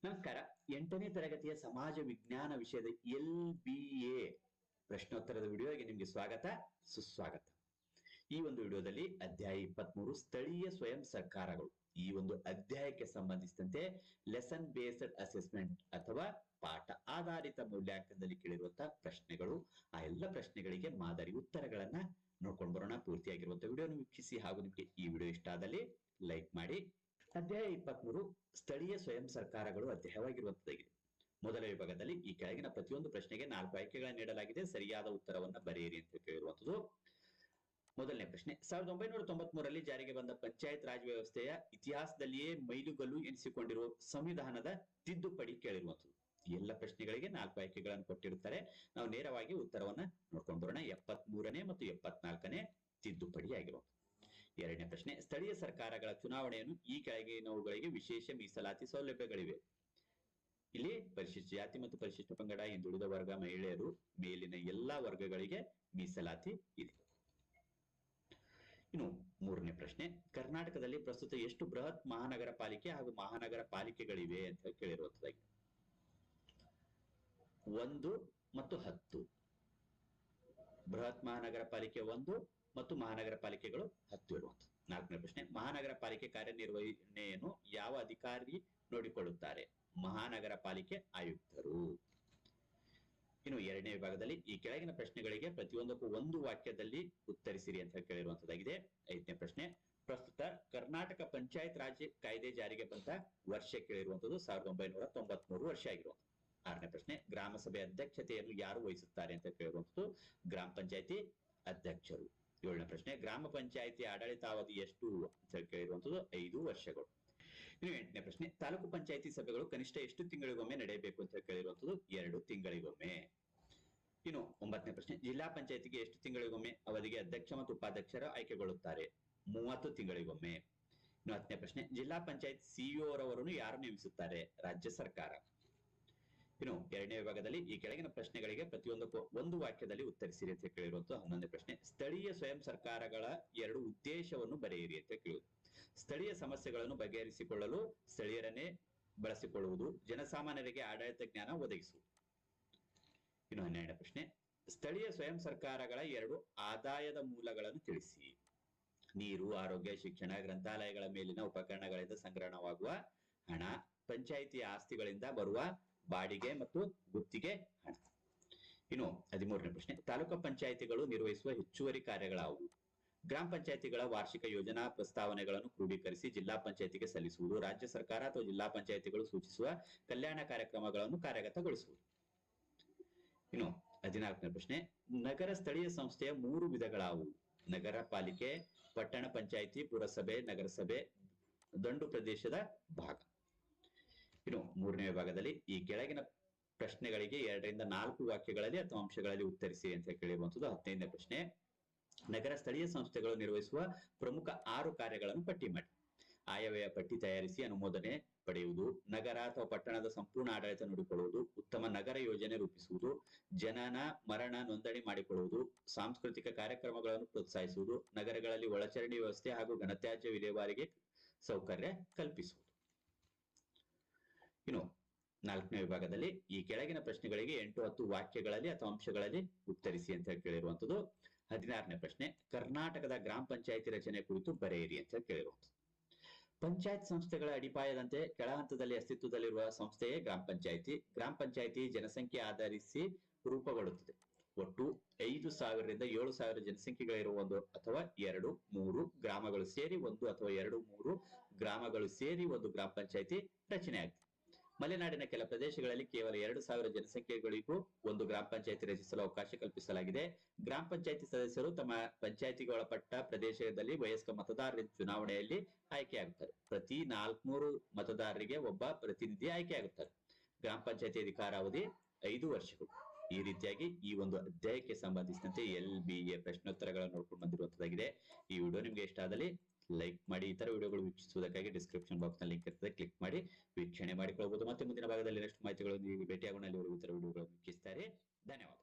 ನಮಸ್ಕಾರ. 8ನೇ ತರಗತಿಯ ಸಮಾಜ ವಿಜ್ಞಾನ ವಿಷಯದ LBA ಪ್ರಶ್ನೋತ್ತರದ ವಿಡಿಯೋಗೆ ನಿಮಗೆ ಸ್ವಾಗತ ಸುಸ್ವಾಗತ. ಈ ಒಂದು ವಿಡಿಯೋದಲ್ಲಿ ಅಧ್ಯಾಯ 23 ಸ್ಥಳೀಯ ಸ್ವಯಂ ಸರ್ಕಾರಗಳು ಈ ಒಂದು ಅಧ್ಯಾಯಕ್ಕೆ ಸಂಬಂಧಿಸಿದಂತೆ ಲೆಸನ್ ಬೇಸ್ಡ್ ಅಸೆಸ್ಮೆಂಟ್ ಅಥವಾ ಪಾಠ ಆಧಾರಿತ ಮೂಲ್ಯಾಂಕನದಲ್ಲಿ ಕೇಳಿರುವಂತಹ ಪ್ರಶ್ನೆಗಳು, ಆ ಎಲ್ಲ ಪ್ರಶ್ನೆಗಳಿಗೆ ಮಾದರಿ ಉತ್ತರಗಳನ್ನ ನೋಡ್ಕೊಂಡು ಬರೋಣ. ಪೂರ್ತಿಯಾಗಿರುವಂತಹ ವಿಡಿಯೋನ ವೀಕ್ಷಿಸಿ ಹಾಗೂ ನಿಮಗೆ ಈ ವಿಡಿಯೋ ಇಷ್ಟ ಆದಲ್ಲಿ ಲೈಕ್ ಮಾಡಿ. ಅಧ್ಯಾಯ 23 ಸ್ಥಳೀಯ ಸ್ವಯಂ ಸರ್ಕಾರಗಳು ಅಧ್ಯಾಯವಾಗಿರುವಂತದ್ದಾಗಿದೆ. ಮೊದಲ ವಿಭಾಗದಲ್ಲಿ ಈ ಕೆಳಗಿನ ಪ್ರತಿಯೊಂದು ಪ್ರಶ್ನೆಗೆ 4 ಆಯ್ಕೆಗಳನ್ನು ನೀಡಲಾಗಿದೆ. ಸರಿಯಾದ ಉತ್ತರವನ್ನ ಬರೆಯಿರಿ ಅಂತ ಕೇಳಿರುವಂತದ್ದು. ಮೊದಲನೇ ಪ್ರಶ್ನೆ, 1993ರಲ್ಲಿ ಜಾರಿಗೆ ಬಂದ ಪಂಚಾಯತ್ ರಾಜ್ ವ್ಯವಸ್ಥೆಯ ಇತಿಹಾಸದಲ್ಲಿಯೇ ಮೈಲುಗಲ್ಲು ಎನಿಸಿಕೊಂಡಿರುವ ಸಂವಿಧಾನದ ತಿದ್ದುಪಡಿ ಕೇಳಿರುವಂತದ್ದು. ಎಲ್ಲ ಪ್ರಶ್ನೆಗಳಿಗೆ 4 ಆಯ್ಕೆಗಳನ್ನು ಕೊಟ್ಟಿರುತ್ತಾರೆ. ನಾವು ನೇರವಾಗಿ ಉತ್ತರವನ್ನ ನೋಡ್ಕೊಂಡು ಬರೋಣ. 73ನೇ ಮತ್ತು 74ನೇ ತಿದ್ದುಪಡಿ ಆಗಿರುವಂತದ್ದು. ಎರಡನೇ ಪ್ರಶ್ನೆ, ಸ್ಥಳೀಯ ಸರ್ಕಾರಗಳ ಚುನಾವಣೆಯನ್ನು ಈ ಕೆಳಗಿನವುಗಳಿಗೆ ವಿಶೇಷ ಮೀಸಲಾತಿ ಸೌಲಭ್ಯಗಳಿವೆ. ಇಲ್ಲಿ ಪರಿಶಿಷ್ಟ ಜಾತಿ ಮತ್ತು ಪರಿಶಿಷ್ಟ ಪಂಗಡ, ಹಿಂದುಳಿದ ವರ್ಗ, ಮಹಿಳೆಯರು ಮೇಲಿನ ಎಲ್ಲಾ ವರ್ಗಗಳಿಗೆ ಮೀಸಲಾತಿ ಇದೆ. ಇನ್ನು ಮೂರನೇ ಪ್ರಶ್ನೆ, ಕರ್ನಾಟಕದಲ್ಲಿ ಪ್ರಸ್ತುತ ಎಷ್ಟು ಬೃಹತ್ ಮಹಾನಗರ ಪಾಲಿಕೆ ಹಾಗೂ ಮಹಾನಗರ ಪಾಲಿಕೆಗಳಿವೆ ಅಂತ ಕೇಳಿರುವಂತದ್ದಾಗಿದೆ. 1 ಮತ್ತು 10. ಬೃಹತ್ ಮಹಾನಗರ ಪಾಲಿಕೆ 1 ಮತ್ತು ಮಹಾನಗರ ಪಾಲಿಕೆಗಳು 10 ಇರುವಂತದ್ದು. ನಾಲ್ಕನೇ ಪ್ರಶ್ನೆ, ಮಹಾನಗರ ಪಾಲಿಕೆ ಕಾರ್ಯನಿರ್ವಹಣೆಯನ್ನು ಯಾವ ಅಧಿಕಾರಿ ನೋಡಿಕೊಳ್ಳುತ್ತಾರೆ? ಮಹಾನಗರ ಪಾಲಿಕೆ ಆಯುಕ್ತರು. ಇನ್ನು ಎರಡನೇ ವಿಭಾಗದಲ್ಲಿ ಈ ಕೆಳಗಿನ ಪ್ರಶ್ನೆಗಳಿಗೆ ಪ್ರತಿಯೊಂದಕ್ಕೂ ಒಂದು ವಾಕ್ಯದಲ್ಲಿ ಉತ್ತರಿಸಿರಿ ಅಂತ ಕೇಳಿರುವಂತದ್ದಾಗಿದೆ. 5ನೇ ಪ್ರಶ್ನೆ, ಪ್ರಸ್ತುತ ಕರ್ನಾಟಕ ಪಂಚಾಯತ್ ರಾಜ್ ಕಾಯ್ದೆ ಜಾರಿಗೆ ಬಂದ ವರ್ಷ ಕೇಳಿರುವಂತದ್ದು 1993 ವರ್ಷ ಆಗಿರುವಂತದ್ದು. 6ನೇ ಪ್ರಶ್ನೆ, ಗ್ರಾಮ ಸಭೆ ಅಧ್ಯಕ್ಷತೆಯನ್ನು ಯಾರು ವಹಿಸುತ್ತಾರೆ ಅಂತ ಕೇಳಿರುವಂತದ್ದು ಗ್ರಾಮ ಪಂಚಾಯತಿ ಅಧ್ಯಕ್ಷರು. 7ನೇ ಪ್ರಶ್ನೆ, ಗ್ರಾಮ ಪಂಚಾಯತಿ ಆಡಳಿತಾವಧಿ ಎಷ್ಟು ಅಂತ ಕೇಳಿರುವಂತದ್ದು 5 ವರ್ಷಗಳು. ಇನ್ನು 8ನೇ ಪ್ರಶ್ನೆ, ತಾಲೂಕು ಪಂಚಾಯತಿ ಸಭೆಗಳು ಕನಿಷ್ಠ ಎಷ್ಟು ತಿಂಗಳಿಗೊಮ್ಮೆ ನಡೆಯಬೇಕು ಅಂತ ಕೇಳಿರುವಂತದ್ದು 2 ತಿಂಗಳಿಗೊಮ್ಮೆ. ಇನ್ನು 9ನೇ ಪ್ರಶ್ನೆ, ಜಿಲ್ಲಾ ಪಂಚಾಯತಿಗೆ ಎಷ್ಟು ತಿಂಗಳಿಗೊಮ್ಮೆ ಅವಧಿಗೆ ಅಧ್ಯಕ್ಷ ಮತ್ತು ಉಪಾಧ್ಯಕ್ಷರು ಆಯ್ಕೆಗೊಳ್ಳುತ್ತಾರೆ? 30 ತಿಂಗಳಿಗೊಮ್ಮೆ. ಇನ್ನು 10ನೇ ಪ್ರಶ್ನೆ, ಜಿಲ್ಲಾ ಪಂಚಾಯತ್ ಸಿಇಒ ರವರನ್ನು ಯಾರು ನೇಮಿಸುತ್ತಾರೆ? ರಾಜ್ಯ ಸರ್ಕಾರ. ಇನ್ನು ಎರಡನೇ ವಿಭಾಗದಲ್ಲಿ ಈ ಕೆಳಗಿನ ಪ್ರಶ್ನೆಗಳಿಗೆ ಪ್ರತಿಯೊಂದಕ್ಕೂ ಒಂದು ವಾಕ್ಯದಲ್ಲಿ ಉತ್ತರಿಸಿರಿ ಅಂತ ಕೇಳಿರುವಂತಹ 11ನೇ ಪ್ರಶ್ನೆ, ಸ್ಥಳೀಯ ಸ್ವಯಂ ಸರ್ಕಾರಗಳ 2 ಉದ್ದೇಶವನ್ನು ಬರೆಯಿರಿ ಅಂತ ಕೇಳಿದ್ರು. ಸ್ಥಳೀಯ ಸಮಸ್ಯೆಗಳನ್ನು ಬಗೆಹರಿಸಿಕೊಳ್ಳಲು ಸ್ಥಳೀಯರನ್ನೇ ಬಳಸಿಕೊಳ್ಳುವುದು, ಜನಸಾಮಾನ್ಯರಿಗೆ ಆಡಳಿತ ಜ್ಞಾನ ಒದಗಿಸುವುದು. ಇನ್ನು 12ನೇ ಪ್ರಶ್ನೆ, ಸ್ಥಳೀಯ ಸ್ವಯಂ ಸರ್ಕಾರಗಳ 2 ಆದಾಯದ ಮೂಲಗಳನ್ನು ತಿಳಿಸಿ. ನೀರು, ಆರೋಗ್ಯ, ಶಿಕ್ಷಣ, ಗ್ರಂಥಾಲಯಗಳ ಮೇಲಿನ ಉಪಕರಣಗಳಿಂದ ಸಂಗ್ರಹಣವಾಗುವ ಹಣ, ಪಂಚಾಯಿತಿಯ ಆಸ್ತಿಗಳಿಂದ ಬರುವ ಬಾಡಿಗೆ ಮತ್ತು ಗುತ್ತಿಗೆ ಹಣ. ಇನ್ನು 13ನೇ ಪ್ರಶ್ನೆ, ತಾಲೂಕು ಪಂಚಾಯಿತಿಗಳು ನಿರ್ವಹಿಸುವ ಹೆಚ್ಚುವರಿ ಕಾರ್ಯಗಳಾವುವು? ಗ್ರಾಮ ಪಂಚಾಯಿತಿಗಳ ವಾರ್ಷಿಕ ಯೋಜನಾ ಪ್ರಸ್ತಾವನೆಗಳನ್ನು ಕ್ರೋಢೀಕರಿಸಿ ಜಿಲ್ಲಾ ಪಂಚಾಯಿತಿಗೆ ಸಲ್ಲಿಸುವುದು, ರಾಜ್ಯ ಸರ್ಕಾರ ಅಥವಾ ಜಿಲ್ಲಾ ಪಂಚಾಯಿತಿಗಳು ಸೂಚಿಸುವ ಕಲ್ಯಾಣ ಕಾರ್ಯಕ್ರಮಗಳನ್ನು ಕಾರ್ಯಗತಗೊಳಿಸುವುದು. ಇನ್ನು 14ನೇ ಪ್ರಶ್ನೆ, ನಗರ ಸ್ಥಳೀಯ ಸಂಸ್ಥೆಯ 3 ವಿಧಗಳಾವುವು? ನಗರ ಪಾಲಿಕೆ, ಪಟ್ಟಣ ಪಂಚಾಯಿತಿ, ಪುರಸಭೆ, ನಗರಸಭೆ, ದಂಡು ಪ್ರದೇಶದ ಭಾಗ. ಇನ್ನು 3ನೇ ವಿಭಾಗದಲ್ಲಿ ಈ ಕೆಳಗಿನ ಪ್ರಶ್ನೆಗಳಿಗೆ 2 ರಿಂದ 4 ವಾಕ್ಯಗಳಲ್ಲಿ ಅಥವಾ ಅಂಶಗಳಲ್ಲಿ ಉತ್ತರಿಸಿ ಅಂತ ಕೇಳಿರುವಂತದ್ದು. 15ನೇ ಪ್ರಶ್ನೆ, ನಗರ ಸ್ಥಳೀಯ ಸಂಸ್ಥೆಗಳು ನಿರ್ವಹಿಸುವ ಪ್ರಮುಖ 6 ಕಾರ್ಯಗಳನ್ನು ಪಟ್ಟಿ ಮಾಡಿ. ಆಯವ್ಯಯ ಪಟ್ಟಿ ತಯಾರಿಸಿ ಅನುಮೋದನೆ ಪಡೆಯುವುದು, ನಗರ ಅಥವಾ ಪಟ್ಟಣದ ಸಂಪೂರ್ಣ ಆಡಳಿತ ನೋಡಿಕೊಳ್ಳುವುದು, ಉತ್ತಮ ನಗರ ಯೋಜನೆ ರೂಪಿಸುವುದು, ಜನನ ಮರಣ ನೋಂದಣಿ ಮಾಡಿಕೊಳ್ಳುವುದು, ಸಾಂಸ್ಕೃತಿಕ ಕಾರ್ಯಕ್ರಮಗಳನ್ನು ಪ್ರೋತ್ಸಾಹಿಸುವುದು, ನಗರಗಳಲ್ಲಿ ಒಳಚರಂಡಿ ವ್ಯವಸ್ಥೆ ಹಾಗೂ ಘನತ್ಯಾಜ್ಯ ವಿಲೇವಾರಿಗೆ ಸೌಕರ್ಯ ಕಲ್ಪಿಸುವುದು. ಇನ್ನು 4ನೇ ವಿಭಾಗದಲ್ಲಿ ಈ ಕೆಳಗಿನ ಪ್ರಶ್ನೆಗಳಿಗೆ 8-10 ವಾಕ್ಯಗಳಲ್ಲಿ ಅಥವಾ ಅಂಶಗಳಲ್ಲಿ ಉತ್ತರಿಸಿ ಅಂತ ಕೇಳಿರುವಂತದ್ದು. 16ನೇ ಪ್ರಶ್ನೆ, ಕರ್ನಾಟಕದ ಗ್ರಾಮ ಪಂಚಾಯತಿ ರಚನೆ ಕುರಿತು ಬರೆಯಿರಿ ಅಂತ ಕೇಳಿರುವಂತದ್ದು. ಪಂಚಾಯತ್ ಸಂಸ್ಥೆಗಳ ಅಡಿಪಾಯದಂತೆ ಕೆಳ ಹಂತದಲ್ಲಿ ಅಸ್ತಿತ್ವದಲ್ಲಿರುವ ಸಂಸ್ಥೆಯೇ ಗ್ರಾಮ ಪಂಚಾಯತಿ. ಗ್ರಾಮ ಪಂಚಾಯತಿ ಜನಸಂಖ್ಯೆ ಆಧರಿಸಿ ರೂಪುಗೊಳ್ಳುತ್ತದೆ. ಒಟ್ಟು 5,000 ರಿಂದ 7,000 ಜನಸಂಖ್ಯೆಗಳಿರುವ 1 ಅಥವಾ 2, 3 ಗ್ರಾಮಗಳು ಸೇರಿ 1 ಅಥವಾ 2, 3 ಗ್ರಾಮಗಳು ಸೇರಿ 1 ಗ್ರಾಮ ಪಂಚಾಯತಿ ರಚನೆಯಾಗಿದೆ. ಮಲೆನಾಡಿನ ಕೆಲ ಪ್ರದೇಶಗಳಲ್ಲಿ ಕೇವಲ 2,000 ಜನಸಂಖ್ಯೆಗಳಿಗೂ 1 ಗ್ರಾಮ ಪಂಚಾಯತಿ ರಚಿಸಲು ಅವಕಾಶ ಕಲ್ಪಿಸಲಾಗಿದೆ. ಗ್ರಾಮ ಪಂಚಾಯತಿ ಸದಸ್ಯರು ತಮ್ಮ ಪಂಚಾಯತಿಗೆ ಒಳಪಟ್ಟ ಪ್ರದೇಶದಲ್ಲಿ ವಯಸ್ಕ ಮತದಾರರಿಂದ ಚುನಾವಣೆಯಲ್ಲಿ ಆಯ್ಕೆಯಾಗುತ್ತಾರೆ. ಪ್ರತಿ 400 ಮತದಾರರಿಗೆ ಒಬ್ಬ ಪ್ರತಿನಿಧಿ ಆಯ್ಕೆಯಾಗುತ್ತಾರೆ. ಗ್ರಾಮ ಪಂಚಾಯತಿ ಅಧಿಕಾರಾವಧಿ 5 ವರ್ಷಗಳು. ಈ ರೀತಿಯಾಗಿ ಈ ಒಂದು ಅಧ್ಯಾಯಕ್ಕೆ ಸಂಬಂಧಿಸಿದಂತೆ LBA ಪ್ರಶ್ನೋತ್ತರಗಳನ್ನು ನೋಡ್ಕೊಂಡು ಬಂದಿರುವಂತದ್ದಾಗಿದೆ. ಈ ವಿಡಿಯೋ ನಿಮ್ಗೆ ಇಷ್ಟ ಆದಲ್ಲಿ ಲೈಕ್ ಮಾಡಿ. ಇತರ ವಿಡಿಯೋಗಳು ವೀಕ್ಷಿಸುವುದಕ್ಕಾಗಿ ಡಿಸ್ಕ್ರಿಪ್ಷನ್ ಬಾಕ್ಸ್ ನಲ್ಲಿ ಲಿಂಕ್ ಇರ್ತದೆ, ಕ್ಲಿಕ್ ಮಾಡಿ ವೀಕ್ಷಣೆ ಮಾಡಿಕೊಳ್ಳಬಹುದು. ಮತ್ತೆ ಮುಂದಿನ ಭಾಗದಲ್ಲಿ ನೆಕ್ಸ್ಟ್ ಮಾಹಿತಿಗಳನ್ನು ಭೇಟಿಯಾಗೋಣ. ಅಲ್ಲಿವರೆಗೂ ಇತರ ವಿಡಿಯೋಗಳನ್ನು ವೀಕ್ಷಿಸ್ತಾರೆ. ಧನ್ಯವಾದ.